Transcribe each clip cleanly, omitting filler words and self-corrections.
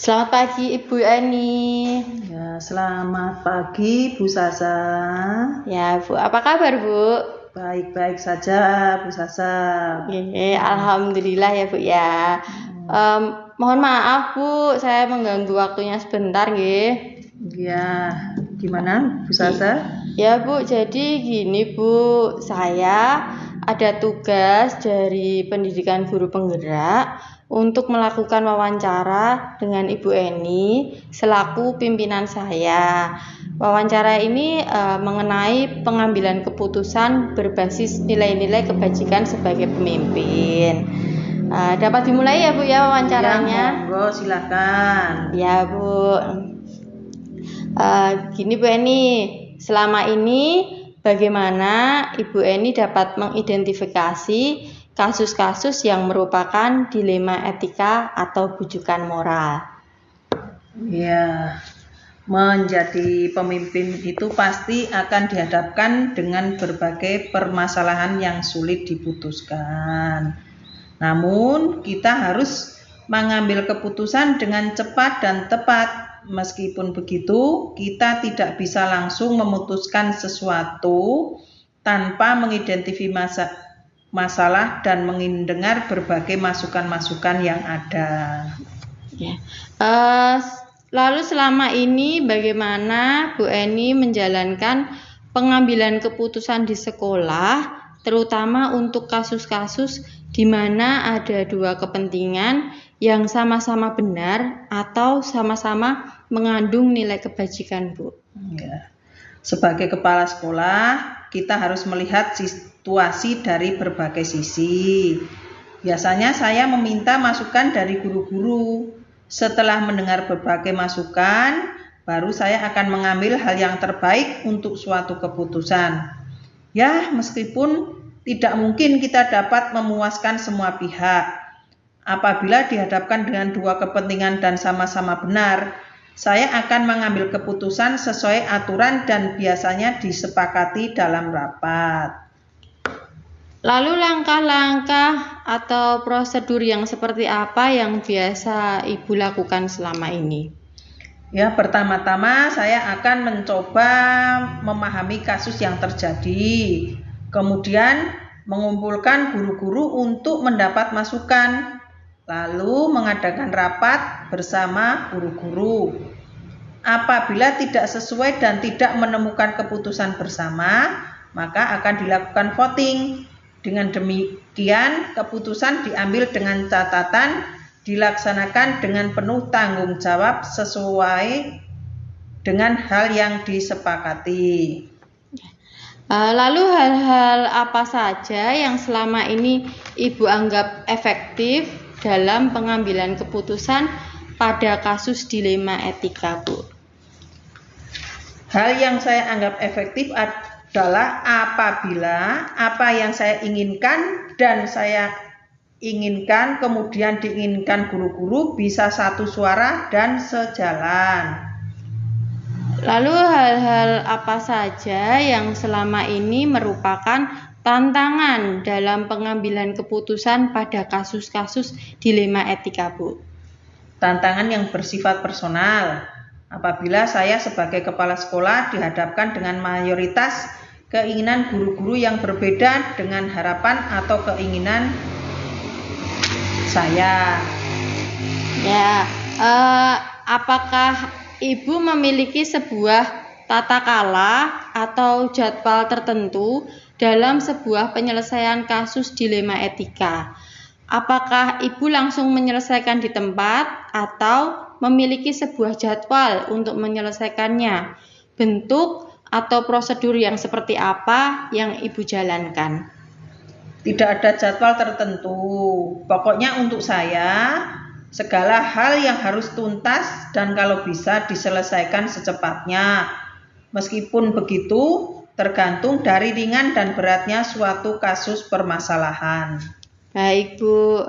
Selamat pagi Ibu Eni. Ya, selamat pagi Bu Sasa. Ya Bu, apa kabar Bu? Baik-baik saja Bu Sasa. Alhamdulillah ya Bu ya. Mohon maaf Bu, saya mengganggu waktunya sebentar nggih. Ya, gimana Bu Sasa? Ya Bu, jadi gini Bu, saya ada tugas dari Pendidikan Guru Penggerak untuk melakukan wawancara dengan Ibu Eni selaku pimpinan saya. Wawancara ini mengenai pengambilan keputusan berbasis nilai-nilai kebajikan sebagai pemimpin. Dapat dimulai ya Bu ya wawancaranya? Ya, monggo silakan. Ya Bu. Gini Bu Eni, selama ini bagaimana Ibu Eni dapat mengidentifikasi kasus-kasus yang merupakan dilema etika atau bujukan moral? Ya, menjadi pemimpin itu pasti akan dihadapkan dengan berbagai permasalahan yang sulit diputuskan. Namun, kita harus mengambil keputusan dengan cepat dan tepat. Meskipun begitu, kita tidak bisa langsung memutuskan sesuatu tanpa mengidentifikasi masalah dan mendengar berbagai masukan-masukan yang ada. Ya. Lalu selama ini bagaimana Bu Eni menjalankan pengambilan keputusan di sekolah, terutama untuk kasus-kasus di mana ada dua kepentingan yang sama-sama benar atau sama-sama mengandung nilai kebajikan, Bu? Ya. Sebagai kepala sekolah, kita harus melihat situasi dari berbagai sisi. Biasanya saya meminta masukan dari guru-guru. Setelah mendengar berbagai masukan, baru saya akan mengambil hal yang terbaik untuk suatu keputusan. Ya, meskipun tidak mungkin kita dapat memuaskan semua pihak. Apabila dihadapkan dengan dua kepentingan dan sama-sama benar, saya akan mengambil keputusan sesuai aturan dan biasanya disepakati dalam rapat. Lalu langkah-langkah atau prosedur yang seperti apa yang biasa Ibu lakukan selama ini? Ya, pertama-tama saya akan mencoba memahami kasus yang terjadi. Kemudian mengumpulkan guru-guru untuk mendapat masukan. Lalu mengadakan rapat bersama guru-guru. Apabila tidak sesuai dan tidak menemukan keputusan bersama, maka akan dilakukan voting. Dengan demikian, keputusan diambil dengan catatan, dilaksanakan dengan penuh tanggung jawab sesuai dengan hal yang disepakati. Lalu hal-hal apa saja yang selama ini Ibu anggap efektif dalam pengambilan keputusan pada kasus dilema etika, Bu? Hal yang saya anggap efektif adalah apabila apa yang saya inginkan dan saya inginkan kemudian diinginkan guru-guru bisa satu suara dan sejalan. Lalu hal-hal apa saja yang selama ini merupakan tantangan dalam pengambilan keputusan pada kasus-kasus dilema etika, Bu? Tantangan yang bersifat personal. Apabila saya sebagai kepala sekolah dihadapkan dengan mayoritas keinginan guru-guru yang berbeda dengan harapan atau keinginan saya. Ya, apakah Ibu memiliki sebuah tata kala atau jadwal tertentu dalam sebuah penyelesaian kasus dilema etika? Apakah Ibu langsung menyelesaikan di tempat atau memiliki sebuah jadwal untuk menyelesaikannya? Bentuk atau prosedur yang seperti apa yang Ibu jalankan? Tidak ada jadwal tertentu. Pokoknya untuk saya, segala hal yang harus tuntas dan kalau bisa diselesaikan secepatnya. Meskipun begitu, tergantung dari ringan dan beratnya suatu kasus permasalahan. Baik Bu,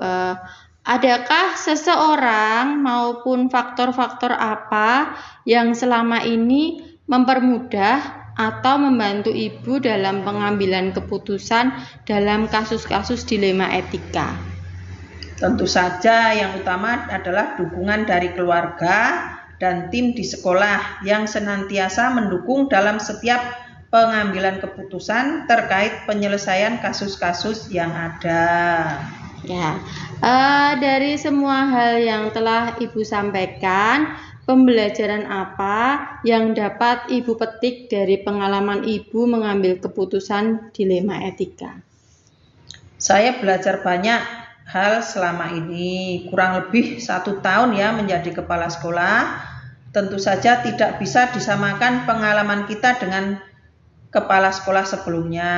adakah seseorang maupun faktor-faktor apa yang selama ini mempermudah atau membantu Ibu dalam pengambilan keputusan dalam kasus-kasus dilema etika? Tentu saja yang utama adalah dukungan dari keluarga dan tim di sekolah yang senantiasa mendukung dalam setiap pengambilan keputusan terkait penyelesaian kasus-kasus yang ada. Ya, dari semua hal yang telah Ibu sampaikan, pembelajaran apa yang dapat Ibu petik dari pengalaman Ibu mengambil keputusan dilema etika? Saya belajar banyak hal selama ini, kurang lebih 1 tahun ya menjadi kepala sekolah. Tentu saja tidak bisa disamakan pengalaman kita dengan kepala sekolah sebelumnya.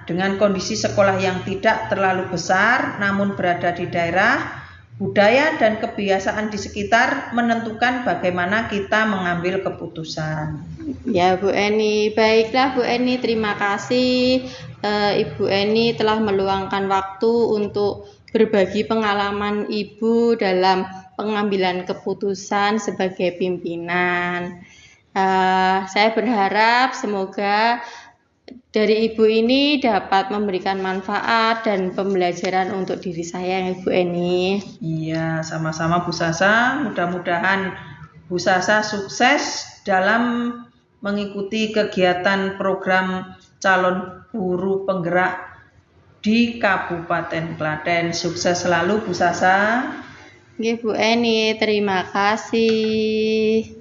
Dengan kondisi sekolah yang tidak terlalu besar namun berada di daerah, budaya dan kebiasaan di sekitar menentukan bagaimana kita mengambil keputusan. Ya, Bu Eni. Baiklah, Bu Eni, terima kasih. Ibu Eni telah meluangkan waktu untuk berbagi pengalaman Ibu dalam pengambilan keputusan sebagai pimpinan. Saya berharap semoga dari Ibu ini dapat memberikan manfaat dan pembelajaran untuk diri saya, Ibu Eni. Iya, sama-sama Bu Sasa. Mudah-mudahan Bu Sasa sukses dalam mengikuti kegiatan program calon guru penggerak di Kabupaten Klaten. Sukses selalu Bu Sasa. Nggih, Bu Eni, terima kasih.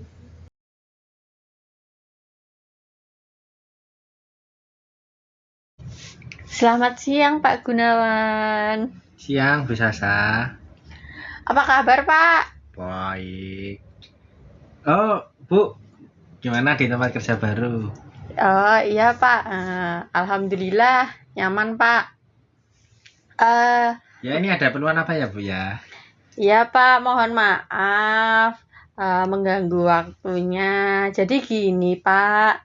Selamat siang, Pak Gunawan. Siang, Bu Sasa. Apa kabar, Pak? Baik. Oh, Bu, gimana di tempat kerja baru? Oh, iya, Pak. Alhamdulillah, nyaman, Pak. Ya, ini ada keperluan apa ya, Bu ya? Iya, Pak, mohon maaf mengganggu waktunya. Jadi gini, Pak.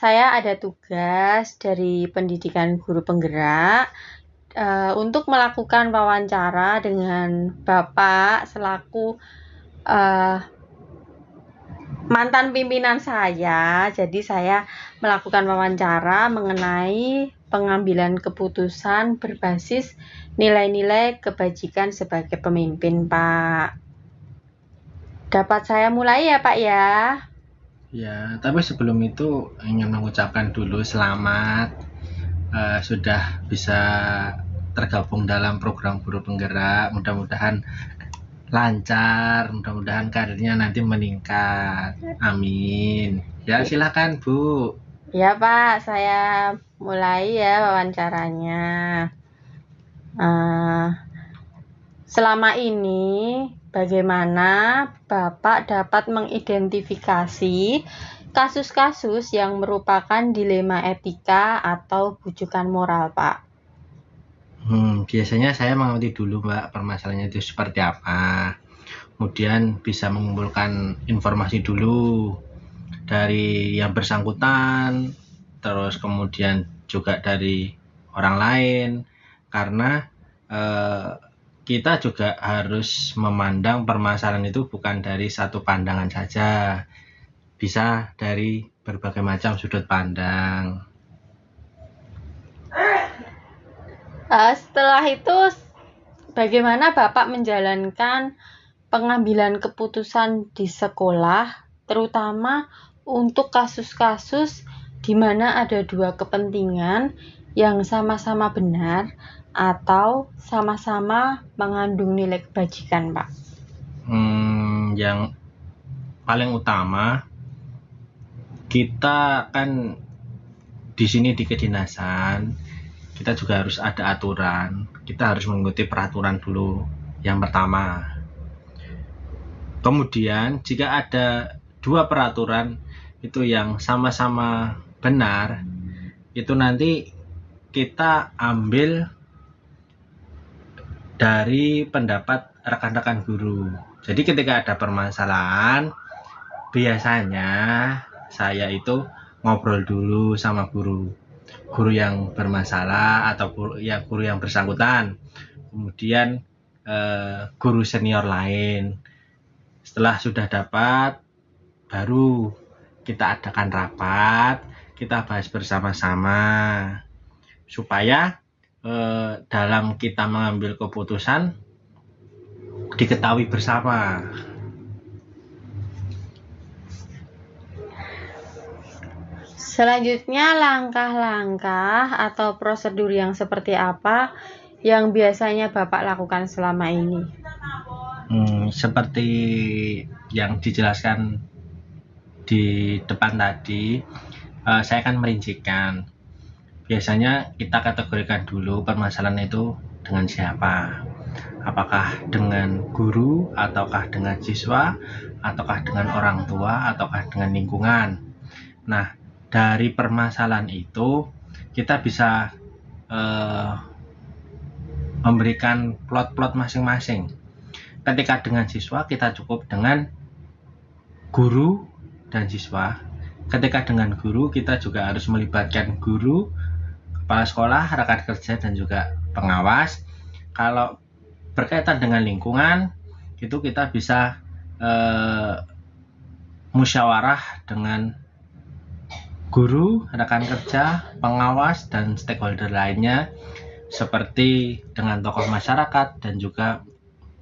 Saya ada tugas dari Pendidikan Guru Penggerak untuk melakukan wawancara dengan Bapak selaku mantan pimpinan saya. Jadi saya melakukan wawancara mengenai pengambilan keputusan berbasis nilai-nilai kebajikan sebagai pemimpin, Pak. Dapat saya mulai ya, Pak ya? Ya, tapi sebelum itu ingin mengucapkan dulu selamat sudah bisa tergabung dalam program guru penggerak. Mudah-mudahan lancar, mudah-mudahan karirnya nanti meningkat. Amin. Ya, silakan, Bu. Ya, Pak, saya mulai ya wawancaranya. Selama ini, bagaimana Bapak dapat mengidentifikasi kasus-kasus yang merupakan dilema etika atau bujukan moral, Pak? Biasanya saya mengerti dulu, Mbak, permasalahannya itu seperti apa. Kemudian bisa mengumpulkan informasi dulu dari yang bersangkutan, terus kemudian juga dari orang lain, karena kita juga harus memandang permasalahan itu bukan dari satu pandangan saja, bisa dari berbagai macam sudut pandang. Setelah itu, bagaimana Bapak menjalankan pengambilan keputusan di sekolah, terutama untuk kasus-kasus di mana ada dua kepentingan yang sama-sama benar atau sama-sama mengandung nilai kebajikan, Pak? Yang paling utama, kita kan di sini di kedinasan, kita juga harus ada aturan. Kita harus mengikuti peraturan dulu yang pertama. Kemudian jika ada dua peraturan itu yang sama-sama benar, itu nanti kita ambil dari pendapat rekan-rekan guru. Jadi ketika ada permasalahan, biasanya saya itu ngobrol dulu sama guru yang bermasalah atau guru yang bersangkutan, kemudian guru senior lain. Setelah sudah dapat, baru kita adakan rapat, kita bahas bersama-sama supaya dalam kita mengambil keputusan diketahui bersama. Selanjutnya, langkah-langkah atau prosedur yang seperti apa yang biasanya Bapak lakukan selama ini? Seperti yang dijelaskan di depan tadi, saya akan merincikan. Biasanya kita kategorikan dulu permasalahan itu dengan siapa. Apakah dengan guru, ataukah dengan siswa, ataukah dengan orang tua, ataukah dengan lingkungan. Nah, dari permasalahan itu kita bisa memberikan plot-plot masing-masing. Ketika dengan siswa, kita cukup dengan guru dan siswa. Ketika dengan guru, kita juga harus melibatkan guru, kepala sekolah, rekan kerja, dan juga pengawas. Kalau berkaitan dengan lingkungan, itu kita bisa musyawarah dengan guru, rekan kerja, pengawas, dan stakeholder lainnya, seperti dengan tokoh masyarakat dan juga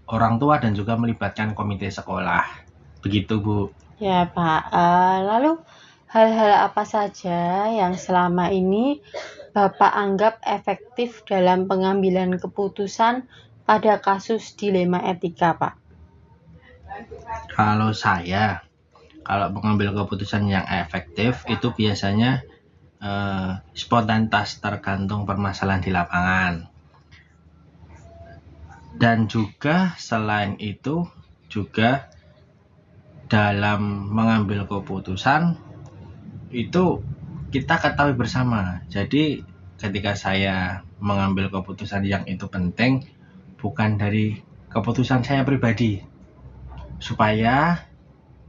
orang tua, dan juga melibatkan komite sekolah. Begitu, Bu. Ya, Pak. Lalu hal-hal apa saja yang selama ini Bapak anggap efektif dalam pengambilan keputusan pada kasus dilema etika, Pak? Kalau saya, kalau mengambil keputusan yang efektif itu biasanya spontanitas, tergantung permasalahan di lapangan. Dan juga selain itu juga dalam mengambil keputusan itu kita ketahui bersama. Jadi ketika saya mengambil keputusan yang itu penting, bukan dari keputusan saya pribadi, supaya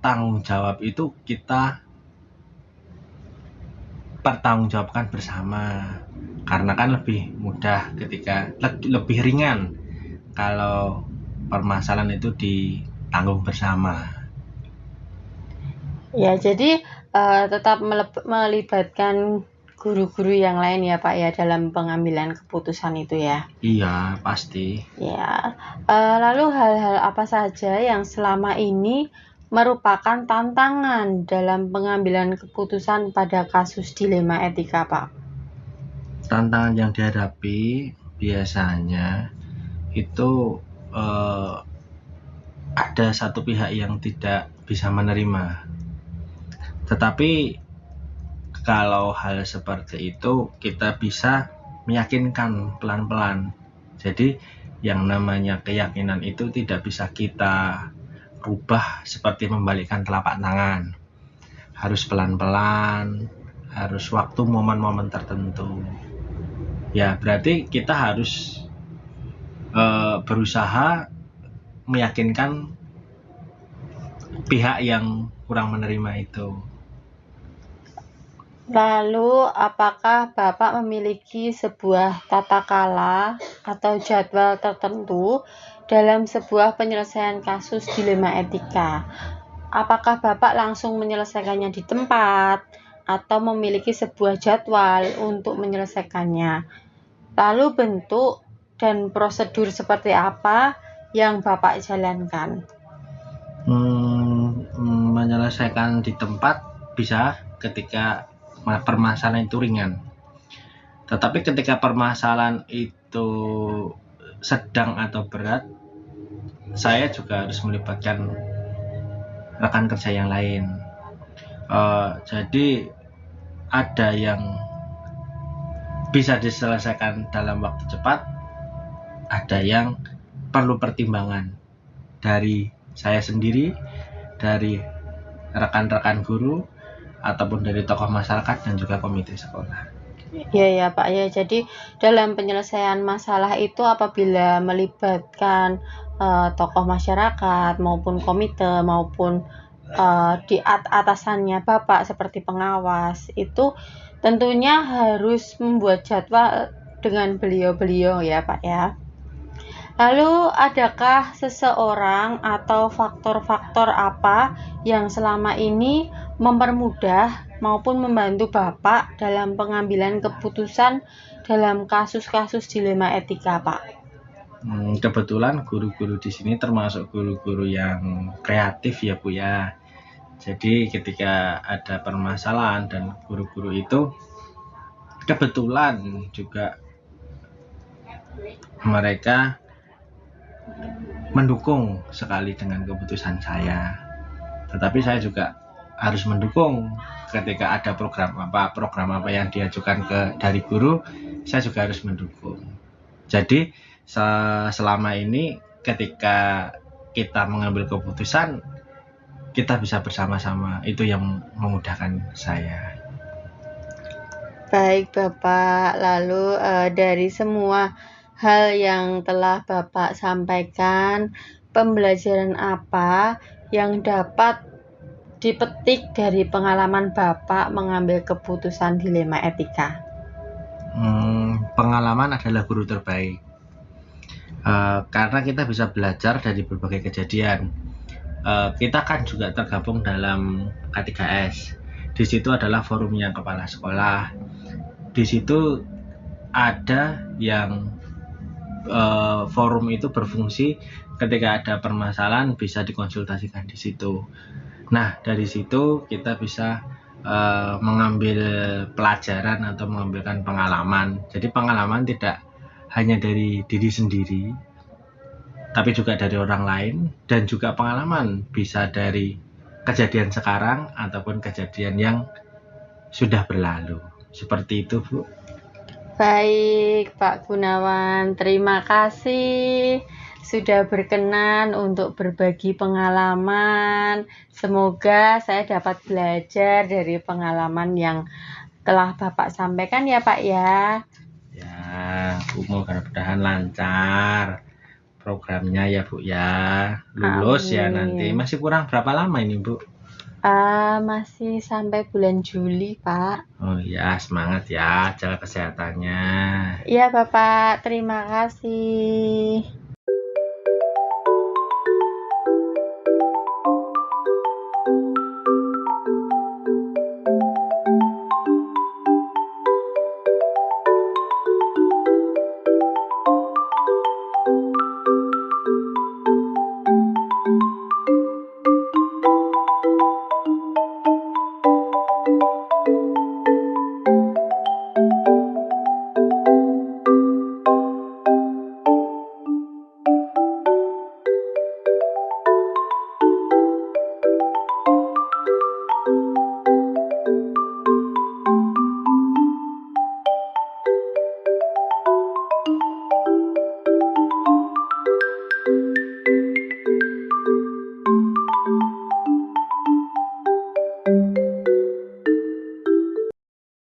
tanggung jawab itu kita pertanggungjawabkan bersama, karena kan lebih mudah ketika lebih ringan kalau permasalahan itu ditanggung bersama. Ya, jadi tetap melibatkan guru-guru yang lain ya, Pak, ya, dalam pengambilan keputusan itu ya. Iya, pasti. Ya, lalu hal-hal apa saja yang selama ini merupakan tantangan dalam pengambilan keputusan pada kasus dilema etika, Pak? Tantangan yang dihadapi biasanya itu ada satu pihak yang tidak bisa menerima. Tetapi kalau hal seperti itu kita bisa meyakinkan pelan-pelan. Jadi yang namanya keyakinan itu tidak bisa kita rubah seperti membalikkan telapak tangan. Harus pelan-pelan, harus waktu momen-momen tertentu. Ya, berarti kita harus berusaha meyakinkan pihak yang kurang menerima itu. Lalu, apakah Bapak memiliki sebuah tata kala atau jadwal tertentu dalam sebuah penyelesaian kasus dilema etika? Apakah Bapak langsung menyelesaikannya di tempat atau memiliki sebuah jadwal untuk menyelesaikannya? Lalu bentuk dan prosedur seperti apa yang Bapak jalankan? Menyelesaikan di tempat bisa ketika permasalahan itu ringan. Tetapi ketika permasalahan itu sedang atau berat, saya juga harus melibatkan rekan kerja yang lain. Jadi ada yang bisa diselesaikan dalam waktu cepat, ada yang perlu pertimbangan dari saya sendiri, dari rekan-rekan guru, ataupun dari tokoh masyarakat dan juga komite sekolah. Ya Pak ya. Jadi dalam penyelesaian masalah itu apabila melibatkan tokoh masyarakat maupun komite maupun di atasannya Bapak seperti pengawas, itu tentunya harus membuat jadwal dengan beliau-beliau ya Pak ya. Lalu adakah seseorang atau faktor-faktor apa yang selama ini mempermudah maupun membantu Bapak dalam pengambilan keputusan dalam kasus-kasus dilema etika, Pak? Kebetulan guru-guru di sini termasuk guru-guru yang kreatif ya Bu ya. Jadi ketika ada permasalahan dan guru-guru itu kebetulan juga mereka mendukung sekali dengan keputusan saya. Tetapi saya juga harus mendukung ketika ada program apa yang diajukan dari guru, saya juga harus mendukung. Jadi selama ini ketika kita mengambil keputusan, kita bisa bersama-sama, itu yang memudahkan saya. Baik Bapak, lalu dari semua hal yang telah Bapak sampaikan, pembelajaran apa yang dapat dipetik dari pengalaman Bapak mengambil keputusan dilema etika? Pengalaman adalah guru terbaik. Karena kita bisa belajar dari berbagai kejadian. Kita kan juga tergabung dalam K3S. Di situ adalah forumnya kepala sekolah. Di situ ada yang forum itu berfungsi ketika ada permasalahan bisa dikonsultasikan di situ. Nah, dari situ kita bisa mengambil pelajaran atau mengambilkan pengalaman. Jadi pengalaman tidak hanya dari diri sendiri, tapi juga dari orang lain, dan juga pengalaman bisa dari kejadian sekarang ataupun kejadian yang sudah berlalu. Seperti itu, Bu. Baik, Pak Gunawan, terima kasih sudah berkenan untuk berbagi pengalaman. Semoga saya dapat belajar dari pengalaman yang telah Bapak sampaikan ya Pak ya. Ya, Bu, mudah-mudahan lancar programnya ya Bu ya. Lulus ya nanti. Masih kurang berapa lama ini Bu? Masih sampai bulan Juli Pak. Oh ya, semangat ya, jaga kesehatannya. Iya Bapak, terima kasih.